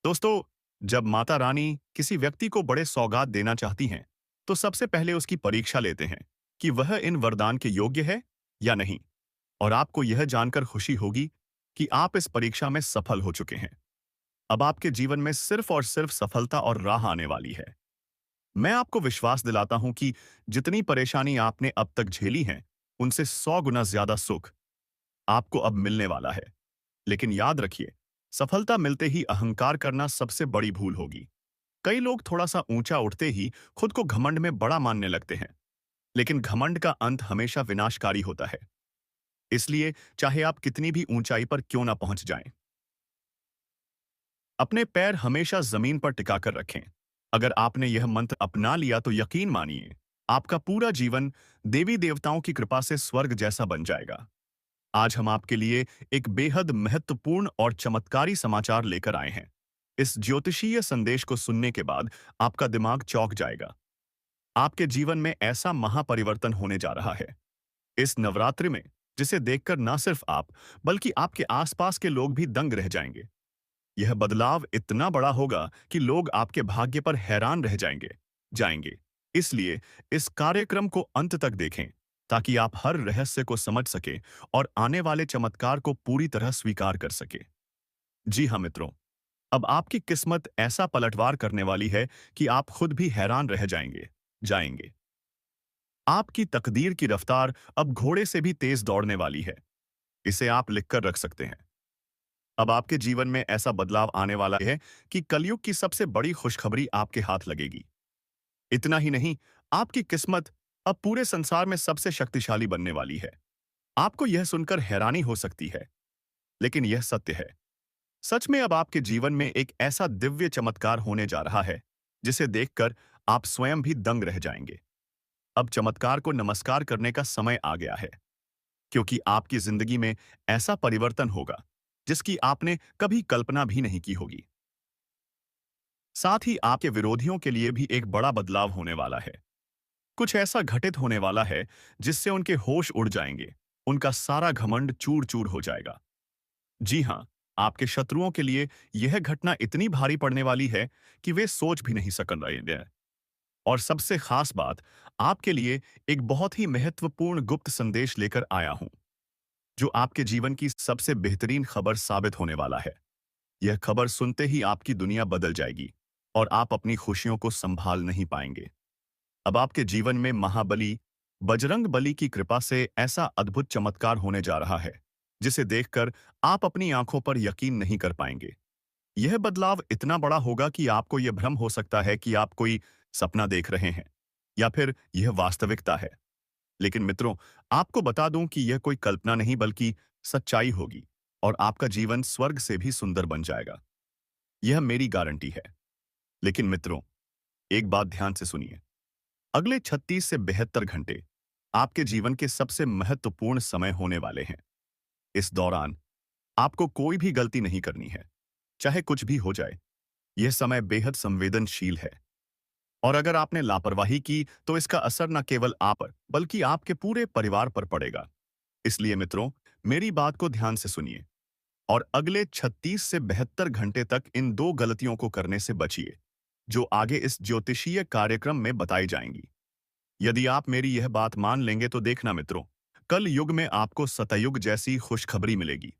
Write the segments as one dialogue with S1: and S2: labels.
S1: दोस्तों, जब माता रानी किसी व्यक्ति को बड़े सौगात देना चाहती हैं, तो सबसे पहले उसकी परीक्षा लेते हैं कि वह इन वरदान के योग्य है या नहीं। और आपको यह जानकर खुशी होगी कि आप इस परीक्षा में सफल हो चुके हैं। अब आपके जीवन में सिर्फ और सिर्फ सफलता और राह आने वाली है। मैं आपको विश्वास दिलाता हूं कि जितनी परेशानी आपने अब तक झेली हैं, उनसे 100 गुना ज्यादा सुख आपको अब मिलने वाला है। लेकिन याद रखिए, सफलता मिलते ही अहंकार करना सबसे बड़ी भूल होगी। कई लोग थोड़ा सा ऊंचा उठते ही खुद को घमंड में बड़ा मानने लगते हैं, लेकिन घमंड का अंत हमेशा विनाशकारी होता है। इसलिए चाहे आप कितनी भी ऊंचाई पर क्यों ना पहुंच जाएं, अपने पैर हमेशा जमीन पर टिकाकर रखें। अगर आपने यह मंत्र अपना लिया तो यकीन मानिए, आपका पूरा जीवन देवी देवताओं की कृपा से स्वर्ग जैसा बन जाएगा। आज हम आपके लिए एक बेहद महत्वपूर्ण और चमत्कारी समाचार लेकर आए हैं। इस ज्योतिषीय संदेश को सुनने के बाद आपका दिमाग चौंक जाएगा। आपके जीवन में ऐसा महापरिवर्तन होने जा रहा है इस नवरात्रि में, जिसे देखकर ना सिर्फ आप, बल्कि आपके आसपास के लोग भी दंग रह जाएंगे। यह बदलाव इतना बड़ा होगा कि लोग आपके भाग्य पर हैरान रह जाएंगे। इसलिए इस कार्यक्रम को अंत तक देखें, ताकि आप हर रहस्य को समझ सके और आने वाले चमत्कार को पूरी तरह स्वीकार कर सके। जी हाँ मित्रों, अब आपकी किस्मत ऐसा पलटवार करने वाली है कि आप खुद भी हैरान रह जाएंगे। आपकी तकदीर की रफ्तार अब घोड़े से भी तेज दौड़ने वाली है। इसे आप लिखकर रख सकते हैं। अब आपके जीवन में ऐसा बदलाव आने वाला है कि कलयुग की सबसे बड़ी खुशखबरी आपके हाथ लगेगी। इतना ही नहीं, आपकी किस्मत अब पूरे संसार में सबसे शक्तिशाली बनने वाली है। आपको यह सुनकर हैरानी हो सकती है, लेकिन यह सत्य है। सच में अब आपके जीवन में एक ऐसा दिव्य चमत्कार होने जा रहा है, जिसे देखकर आप स्वयं भी दंग रह जाएंगे। अब चमत्कार को नमस्कार करने का समय आ गया है, क्योंकि आपकी जिंदगी में ऐसा परिवर्तन होगा जिसकी आपने कभी कल्पना भी नहीं की होगी। साथ ही आपके विरोधियों के लिए भी एक बड़ा बदलाव होने वाला है। कुछ ऐसा घटित होने वाला है जिससे उनके होश उड़ जाएंगे, उनका सारा घमंड चूर चूर हो जाएगा। जी हाँ, आपके शत्रुओं के लिए यह घटना इतनी भारी पड़ने वाली है कि वे सोच भी नहीं सकन रहे हैं। और सबसे खास बात, आपके लिए एक बहुत ही महत्वपूर्ण गुप्त संदेश लेकर आया हूं, जो आपके जीवन की सबसे बेहतरीन खबर साबित होने वाला है। यह खबर सुनते ही आपकी दुनिया बदल जाएगी और आप अपनी खुशियों को संभाल नहीं पाएंगे। अब आपके जीवन में महाबली बजरंग बली की कृपा से ऐसा अद्भुत चमत्कार होने जा रहा है, जिसे देखकर आप अपनी आंखों पर यकीन नहीं कर पाएंगे। यह बदलाव इतना बड़ा होगा कि आपको यह भ्रम हो सकता है कि आप कोई सपना देख रहे हैं, या फिर यह वास्तविकता है। लेकिन मित्रों, आपको बता दूं कि यह कोई कल्पना नहीं बल्कि सच्चाई होगी, और आपका जीवन स्वर्ग से भी सुंदर बन जाएगा। यह मेरी गारंटी है। लेकिन मित्रों, एक बात ध्यान से सुनिए। अगले 36 से 72 घंटे आपके जीवन के सबसे महत्वपूर्ण समय होने वाले हैं। इस दौरान आपको कोई भी गलती नहीं करनी है, चाहे कुछ भी हो जाए। यह समय बेहद संवेदनशील है, और अगर आपने लापरवाही की तो इसका असर न केवल आप पर, बल्कि आपके पूरे परिवार पर पड़ेगा। इसलिए मित्रों, मेरी बात को ध्यान से सुनिए और अगले 36 से 72 घंटे तक इन दो गलतियों को करने से बचिए, जो आगे इस ज्योतिषीय कार्यक्रम में बताई जाएंगी। यदि आप मेरी यह बात मान लेंगे तो देखना मित्रों, कल युग में आपको सतयुग जैसी खुशखबरी मिलेगी।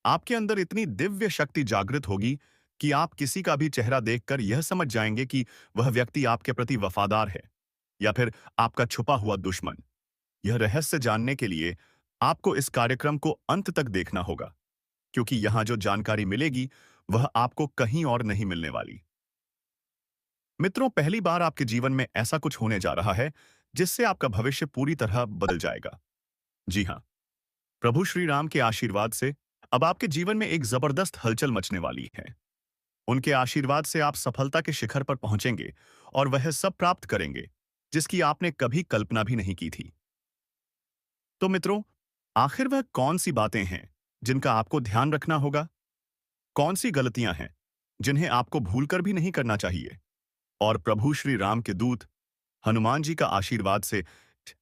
S1: आपके अंदर इतनी दिव्य शक्ति जागृत होगी कि आप किसी का भी चेहरा देखकर यह समझ जाएंगे कि वह व्यक्ति आपके प्रति वफादार है या फिर आपका छुपा हुआ दुश्मन। यह रहस्य जानने के लिए आपको इस कार्यक्रम को अंत तक देखना होगा, क्योंकि यहां जो जानकारी मिलेगी वह आपको कहीं और नहीं मिलने वाली। मित्रों, पहली बार आपके जीवन में ऐसा कुछ होने जा रहा है जिससे आपका भविष्य पूरी तरह बदल जाएगा। जी हाँ, प्रभु श्री राम के आशीर्वाद से अब आपके जीवन में एक जबरदस्त हलचल मचने वाली है। उनके आशीर्वाद से आप सफलता के शिखर पर पहुंचेंगे और वह सब प्राप्त करेंगे जिसकी आपने कभी कल्पना भी नहीं की थी। तो मित्रों, आखिर वह कौन सी बातें हैं जिनका आपको ध्यान रखना होगा? कौन सी गलतियां हैं जिन्हें आपको भूलकर भी नहीं करना चाहिए? और प्रभु श्री राम के दूत हनुमान जी का आशीर्वाद से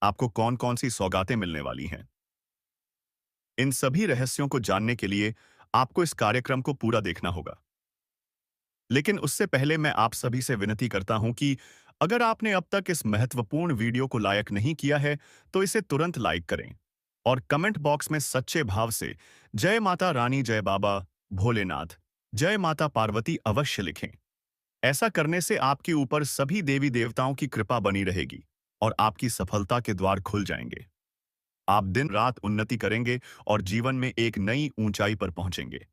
S1: आपको कौन कौन सी सौगातें मिलने वाली हैं? इन सभी रहस्यों को जानने के लिए आपको इस कार्यक्रम को पूरा देखना होगा। लेकिन उससे पहले मैं आप सभी से विनती करता हूं कि अगर आपने अब तक इस महत्वपूर्ण वीडियो को लाइक नहीं किया है, तो इसे तुरंत लाइक करें और कमेंट बॉक्स में सच्चे भाव से जय माता रानी, जय बाबा भोलेनाथ, जय माता पार्वती अवश्य लिखें। ऐसा करने से आपके ऊपर सभी देवी देवताओं की कृपा बनी रहेगी और आपकी सफलता के द्वार खुल जाएंगे। आप दिन रात उन्नति करेंगे और जीवन में एक नई ऊंचाई पर पहुंचेंगे।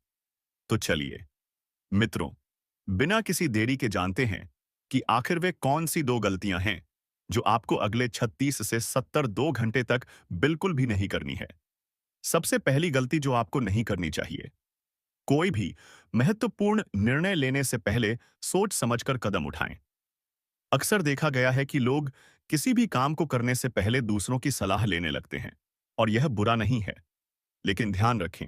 S1: तो चलिए मित्रों, बिना किसी देरी के जानते हैं कि आखिर वे कौन सी दो गलतियां हैं जो आपको अगले 36 से 72 घंटे तक बिल्कुल भी नहीं करनी है। सबसे पहली गलती जो आपको नहीं करनी चाहिए, कोई भी महत्वपूर्ण निर्णय लेने से पहले सोच समझकर कदम उठाएं। अक्सर देखा गया है कि लोग किसी भी काम को करने से पहले दूसरों की सलाह लेने लगते हैं और यह बुरा नहीं है, लेकिन ध्यान रखें,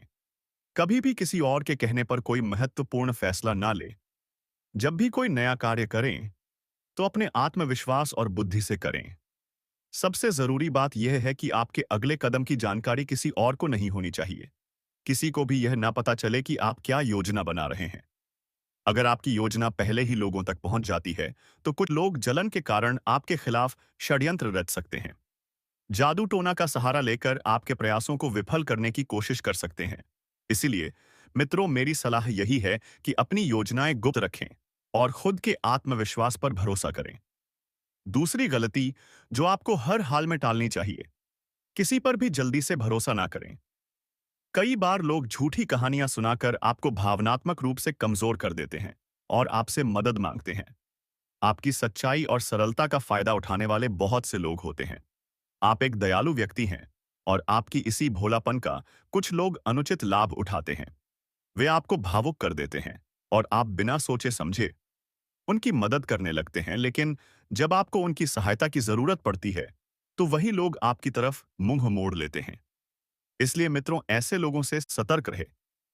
S1: कभी भी किसी और के कहने पर कोई महत्वपूर्ण फैसला ना ले। जब भी कोई नया कार्य करें तो अपने आत्मविश्वास और बुद्धि से करें। सबसे जरूरी बात यह है कि आपके अगले कदम की जानकारी किसी और को नहीं होनी चाहिए। किसी को भी यह ना पता चले कि आप क्या योजना बना रहे हैं। अगर आपकी योजना पहले ही लोगों तक पहुंच जाती है, तो कुछ लोग जलन के कारण आपके खिलाफ षड्यंत्र रच सकते हैं। जादू टोना का सहारा लेकर आपके प्रयासों को विफल करने की कोशिश कर सकते हैं। इसीलिए मित्रों, मेरी सलाह यही है कि अपनी योजनाएं गुप्त रखें और खुद के आत्मविश्वास पर भरोसा करें। दूसरी गलती जो आपको हर हाल में टालनी चाहिए, किसी पर भी जल्दी से भरोसा ना करें। कई बार लोग झूठी कहानियां सुनाकर आपको भावनात्मक रूप से कमजोर कर देते हैं और आपसे मदद मांगते हैं। आपकी सच्चाई और सरलता का फायदा उठाने वाले बहुत से लोग होते हैं। आप एक दयालु व्यक्ति हैं और आपकी इसी भोलापन का कुछ लोग अनुचित लाभ उठाते हैं। वे आपको भावुक कर देते हैं और आप बिना सोचे समझे उनकी मदद करने लगते हैं, लेकिन जब आपको उनकी सहायता की जरूरत पड़ती है, तो वही लोग आपकी तरफ मुंह मोड़ लेते हैं। इसलिए मित्रों, ऐसे लोगों से सतर्क रहे,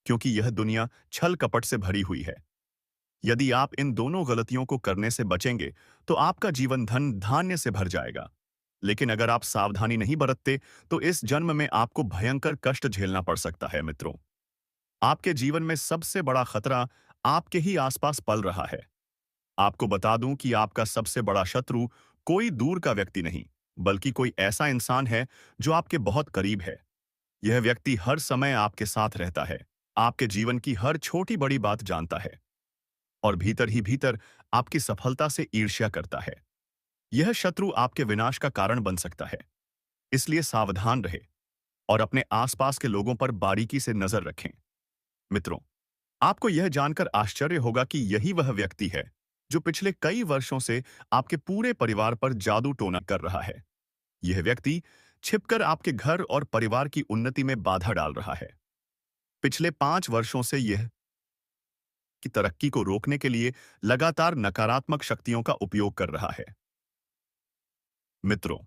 S1: क्योंकि यह दुनिया छल कपट से भरी हुई है। यदि आप इन दोनों गलतियों को करने से बचेंगे, तो आपका जीवन धन धान्य से भर जाएगा। लेकिन अगर आप सावधानी नहीं बरतते, तो इस जन्म में आपको भयंकर कष्ट झेलना पड़ सकता है। मित्रों, आपके जीवन में सबसे बड़ा खतरा आपके ही आसपास पल रहा है। आपको बता दूं कि आपका सबसे बड़ा शत्रु कोई दूर का व्यक्ति नहीं, बल्कि कोई ऐसा इंसान है जो आपके बहुत करीब है। यह व्यक्ति हर समय आपके साथ रहता है, आपके जीवन की हर छोटी बड़ी बात जानता है और भीतर ही भीतर आपकी सफलता से ईर्ष्या करता है। यह शत्रु आपके विनाश का कारण बन सकता है। इसलिए सावधान रहे और अपने आसपास के लोगों पर बारीकी से नजर रखें। मित्रों, आपको यह जानकर आश्चर्य होगा कि यही वह व्यक्ति है जो पिछले कई वर्षों से आपके पूरे परिवार पर जादू टोना कर रहा है। यह व्यक्ति छिपकर आपके घर और परिवार की उन्नति में बाधा डाल रहा है। पिछले 5 वर्षों से यह की तरक्की को रोकने के लिए लगातार नकारात्मक शक्तियों का उपयोग कर रहा है। मित्रों,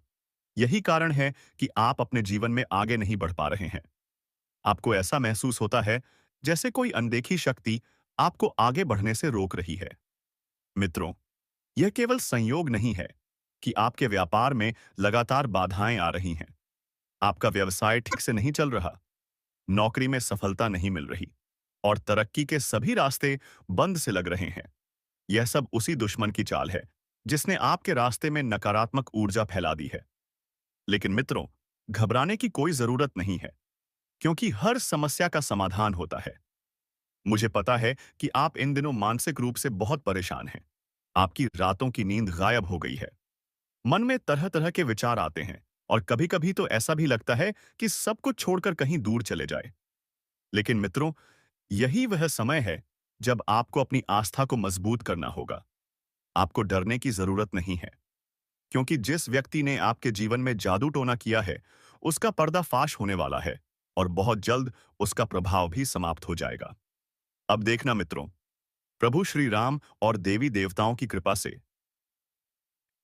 S1: यही कारण है कि आप अपने जीवन में आगे नहीं बढ़ पा रहे हैं। आपको ऐसा महसूस होता है जैसे कोई अनदेखी शक्ति आपको आगे बढ़ने से रोक रही है। मित्रों, यह केवल संयोग नहीं है कि आपके व्यापार में लगातार बाधाएं आ रही हैं। आपका व्यवसाय ठीक से नहीं चल रहा, नौकरी में सफलता नहीं मिल रही और तरक्की के सभी रास्ते बंद से लग रहे हैं। यह सब उसी दुश्मन की चाल है जिसने आपके रास्ते में नकारात्मक ऊर्जा फैला दी है। लेकिन मित्रों, घबराने की कोई जरूरत नहीं है, क्योंकि हर समस्या का समाधान होता है। मुझे पता है कि आप इन दिनों मानसिक रूप से बहुत परेशान हैं। आपकी रातों की नींद गायब हो गई है। मन में तरह तरह के विचार आते हैं और कभी-कभी तो ऐसा भी लगता है कि सब कुछ छोड़कर कहीं दूर चले जाए। लेकिन मित्रों, यही वह समय है जब आपको अपनी आस्था को मजबूत करना होगा। आपको डरने की जरूरत नहीं है, क्योंकि जिस व्यक्ति ने आपके जीवन में जादू टोना किया है, उसका पर्दाफाश होने वाला है और बहुत जल्द उसका प्रभाव भी समाप्त हो जाएगा। अब देखना मित्रों, प्रभु श्री राम और देवी देवताओं की कृपा से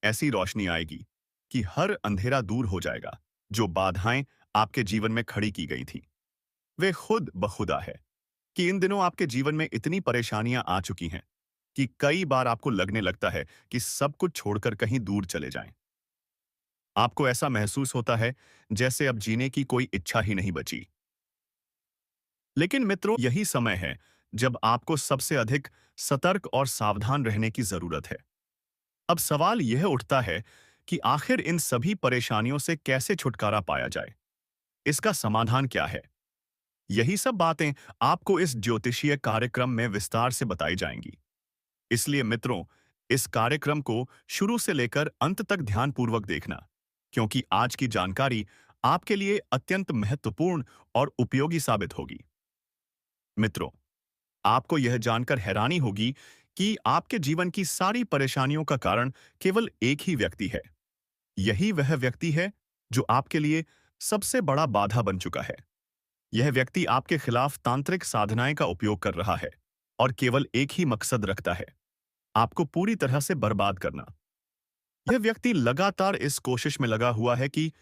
S1: ऐसी रोशनी आएगी कि हर अंधेरा दूर हो जाएगा। जो बाधाएं आपके जीवन में खड़ी की गई थी, वे खुद ब खुदा है कि इन दिनों आपके जीवन में इतनी परेशानियां आ चुकी हैं कि कई बार आपको लगने लगता है कि सब कुछ छोड़कर कहीं दूर चले जाएं। आपको ऐसा महसूस होता है जैसे अब जीने की कोई इच्छा ही नहीं बची। लेकिन मित्रों, यही समय है जब आपको सबसे अधिक सतर्क और सावधान रहने की जरूरत है। अब सवाल यह उठता है कि आखिर इन सभी परेशानियों से कैसे छुटकारा पाया जाए? इसका समाधान क्या है? यही सब बातें आपको इस ज्योतिषीय कार्यक्रम में विस्तार से बताई जाएंगी। इसलिए मित्रों, इस कार्यक्रम को शुरू से लेकर अंत तक ध्यानपूर्वक देखना, क्योंकि आज की जानकारी आपके लिए अत्यंत महत्वपूर्ण और उपयोगी साबित होगी। मित्रों, आपको यह जानकर हैरानी होगी कि आपके जीवन की सारी परेशानियों का कारण केवल एक ही व्यक्ति है। यही वह व्यक्ति है जो आपके लिए सबसे बड़ा बाधा बन चुका है। यह व्यक्ति आपके खिलाफ तांत्रिक साधनाएं का उपयोग कर रहा है और केवल एक ही मकसद रखता है, आपको पूरी तरह से बर्बाद करना। यह व्यक्ति लगातार इस कोशिश में लगा हुआ है कि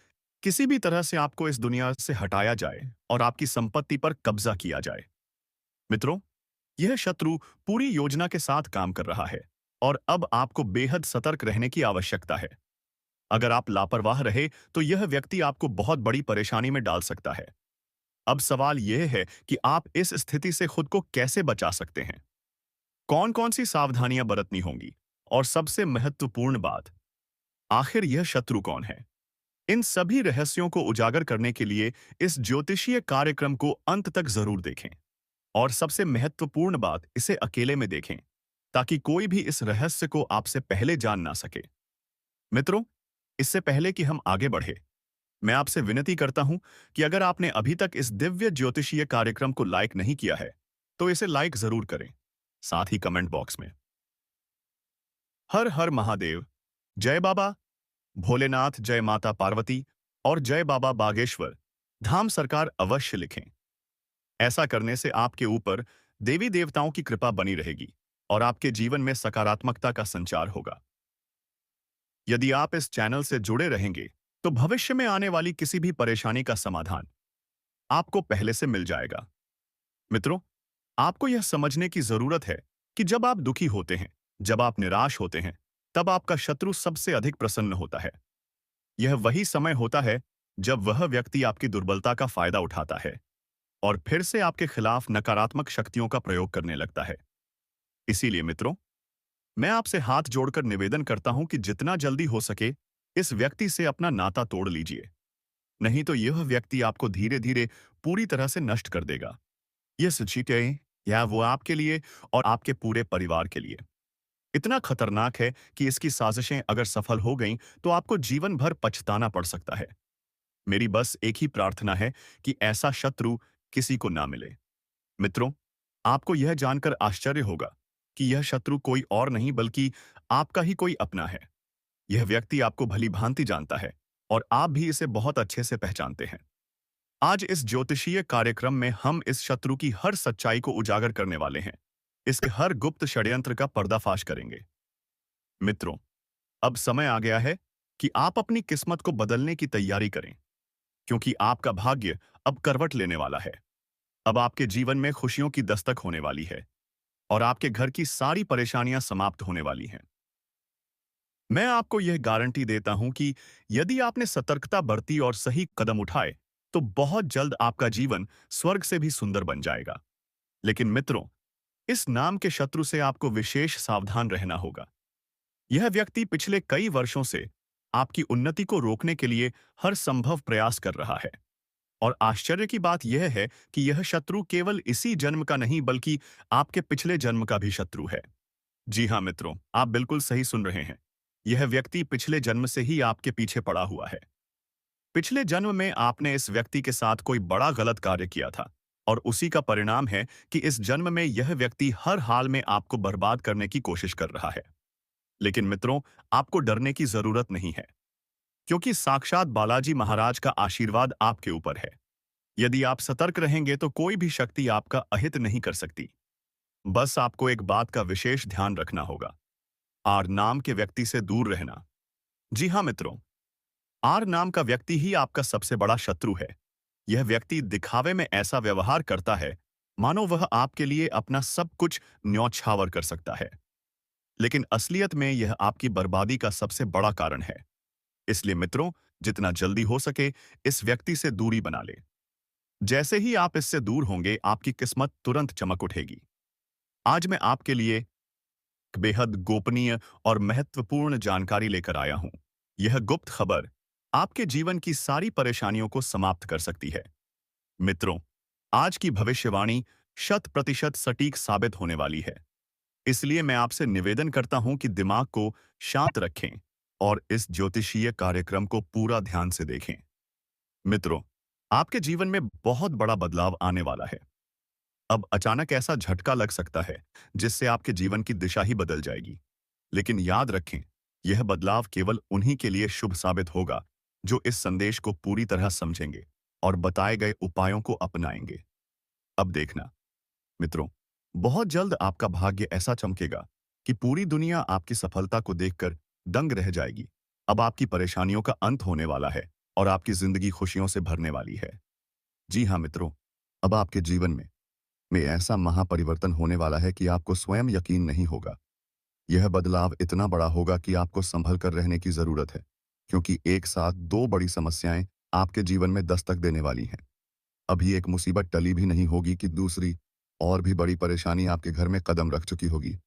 S1: किसी भी तरह से आपको इस दुनिया से हटाया जाए और आपकी संपत्ति पर कब्जा किया जाए। मित्रों, यह शत्रु पूरी योजना के साथ काम कर रहा है और अब आपको बेहद सतर्क रहने की आवश्यकता है। अगर आप लापरवाह रहे तो यह व्यक्ति आपको बहुत बड़ी परेशानी में डाल सकता है। अब सवाल यह है कि आप इस स्थिति से खुद को कैसे बचा सकते हैं? कौन कौन सी सावधानियां बरतनी होंगी? और सबसे महत्वपूर्ण बात, आखिर यह शत्रु कौन है? इन सभी रहस्यों को उजागर करने के लिए इस ज्योतिषीय कार्यक्रम को अंत तक जरूर देखें। और सबसे महत्वपूर्ण बात, इसे अकेले में देखें, ताकि कोई भी इस रहस्य को आपसे पहले जान ना सके। मित्रों, इससे पहले कि हम आगे बढ़े, मैं आपसे विनती करता हूं कि अगर आपने अभी तक इस दिव्य ज्योतिषीय कार्यक्रम को लाइक नहीं किया है, तो इसे लाइक जरूर करें। साथ ही कमेंट बॉक्स में हर हर महादेव, जय बाबा भोलेनाथ, जय माता पार्वती और जय बाबा बागेश्वर धाम सरकार अवश्य लिखें। ऐसा करने से आपके ऊपर देवी देवताओं की कृपा बनी रहेगी और आपके जीवन में सकारात्मकता का संचार होगा। यदि आप इस चैनल से जुड़े रहेंगे, तो भविष्य में आने वाली किसी भी परेशानी का समाधान आपको पहले से मिल जाएगा। मित्रों, आपको यह समझने की जरूरत है कि जब आप दुखी होते हैं, जब आप निराश होते हैं, तब आपका शत्रु सबसे अधिक प्रसन्न होता है। यह वही समय होता है जब वह व्यक्ति आपकी दुर्बलता का फायदा उठाता है और फिर से आपके खिलाफ नकारात्मक शक्तियों का प्रयोग करने लगता है। इसीलिए मित्रों, मैं आपसे हाथ जोड़कर निवेदन करता हूं कि जितना जल्दी हो सके इस व्यक्ति से अपना नाता तोड़ लीजिए। नहीं तो यह व्यक्ति आपको धीरे धीरे पूरी तरह से नष्ट कर देगा। यह सच्ची है, या वो आपके लिए और आपके पूरे परिवार के लिए इतना खतरनाक है कि इसकी साजिशें अगर सफल हो गईं तो आपको जीवन भर पछताना पड़ सकता है। मेरी बस एक ही प्रार्थना है कि ऐसा शत्रु किसी को ना मिले। मित्रों, आपको यह जानकर आश्चर्य होगा कि यह शत्रु कोई और नहीं बल्कि आपका ही कोई अपना है। यह व्यक्ति आपको भली भांति जानता है और आप भी इसे बहुत अच्छे से पहचानते हैं। आज इस ज्योतिषीय कार्यक्रम में हम इस शत्रु की हर सच्चाई को उजागर करने वाले हैं। इसके हर गुप्त षड्यंत्र का पर्दाफाश करेंगे। मित्रों, अब समय आ गया है कि आप अपनी किस्मत को बदलने की तैयारी करें, क्योंकि आपका भाग्य अब करवट लेने वाला है। अब आपके जीवन में खुशियों की दस्तक होने वाली है और आपके घर की सारी परेशानियां समाप्त होने वाली हैं। मैं आपको यह गारंटी देता हूं कि यदि आपने सतर्कता बरती और सही कदम उठाए, तो बहुत जल्द आपका जीवन स्वर्ग से भी सुंदर बन जाएगा। लेकिन मित्रों, इस नाम के शत्रु से आपको विशेष सावधान रहना होगा। यह व्यक्ति पिछले कई वर्षों से आपकी उन्नति को रोकने के लिए हर संभव प्रयास कर रहा है। और आश्चर्य की बात यह है कि यह शत्रु केवल इसी जन्म का नहीं बल्कि आपके पिछले जन्म का भी शत्रु है। जी हाँ मित्रों, आप बिल्कुल सही सुन रहे हैं। यह व्यक्ति पिछले जन्म से ही आपके पीछे पड़ा हुआ है। पिछले जन्म में आपने इस व्यक्ति के साथ कोई बड़ा गलत कार्य किया था और उसी का परिणाम है कि इस जन्म में यह व्यक्ति हर हाल में आपको बर्बाद करने की कोशिश कर रहा है। लेकिन मित्रों, आपको डरने की जरूरत नहीं है, क्योंकि साक्षात बालाजी महाराज का आशीर्वाद आपके ऊपर है। यदि आप सतर्क रहेंगे तो कोई भी शक्ति आपका अहित नहीं कर सकती। बस आपको एक बात का विशेष ध्यान रखना होगा, आर नाम के व्यक्ति से दूर रहना। जी हाँ मित्रों, आर नाम का व्यक्ति ही आपका सबसे बड़ा शत्रु है। यह व्यक्ति दिखावे में ऐसा व्यवहार करता है मानो वह आपके लिए अपना सब कुछ न्यौछावर कर सकता है, लेकिन असलियत में यह आपकी बर्बादी का सबसे बड़ा कारण है। इसलिए मित्रों, जितना जल्दी हो सके इस व्यक्ति से दूरी बना ले। जैसे ही आप इससे दूर होंगे, आपकी किस्मत तुरंत चमक उठेगी आज मैं आपके लिए एक बेहद गोपनीय और महत्वपूर्ण जानकारी लेकर आया हूं। यह गुप्त खबर आपके जीवन की सारी परेशानियों को समाप्त कर सकती है। मित्रों, आज की भविष्यवाणी शत प्रतिशत सटीक साबित होने वाली है। इसलिए मैं आपसे निवेदन करता हूं कि दिमाग को शांत रखें और इस ज्योतिषीय कार्यक्रम को पूरा ध्यान से देखें। मित्रों, आपके जीवन में बहुत बड़ा बदलाव आने वाला है। अब अचानक ऐसा झटका लग सकता है जिससे आपके जीवन की दिशा ही बदल जाएगी। लेकिन याद रखें, यह बदलाव केवल उन्हीं के लिए शुभ साबित होगा जो इस संदेश को पूरी तरह समझेंगे और बताए गए उपायों को अपनाएंगे। अब देखना मित्रों, बहुत जल्द आपका भाग्य ऐसा चमकेगा कि पूरी दुनिया आपकी सफलता को देखकर दंग रह जाएगी। अब आपकी परेशानियों का अंत होने वाला है और आपकी जिंदगी खुशियों से भरने वाली है। जी हाँ मित्रों, अब आपके जीवन में ऐसा महापरिवर्तन होने वाला है कि आपको स्वयं यकीन नहीं होगा। यह बदलाव इतना बड़ा होगा कि आपको संभल कर रहने की जरूरत है, क्योंकि एक साथ दो बड़ी समस्याएं आपके जीवन में दस्तक देने वाली हैं। अभी एक मुसीबत टली भी नहीं होगी कि दूसरी और भी बड़ी परेशानी आपके घर में कदम रख चुकी होगी।